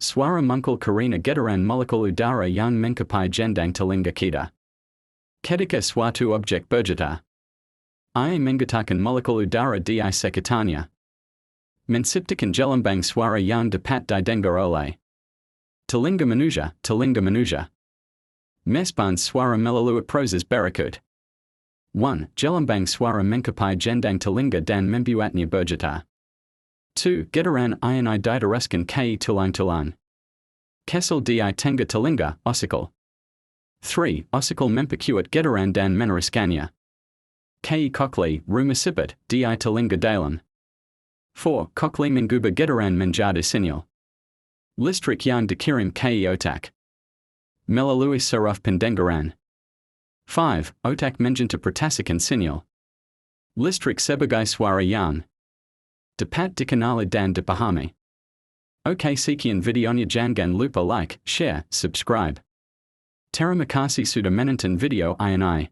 Suara munkul karina getaran molekul udara yang mencapai gendang telinga kita. Ketika suatu objek bergetar, ia menggetarkan molekul udara di sekitarnya, menciptakan gelombang suara yang dapat didengar oleh telinga manusia. Mesbahn suara melalui proses berikut. 1. Gelombang suara mencapai gendang telinga dan membuatnya bergetar. 2. Getaran ini diteruskan ke tulang-tulang kesel di tengah telinga, osikal. 3. Osikal memperkuat getaran dan meneruskannya ke kokli, rumah sipit, di telinga dalam. 4. Kokli mengubah getaran menjadi sinyal listrik yang dikirim ke otak melalui saraf pendengaran. 5. Otak menginterpretasikan sinyal listrik sebagai suara yang dapat dikenali dan dipahami. Oke, sekian videonya, jangan lupa like, share, subscribe. Terima kasih sudah menonton video ini.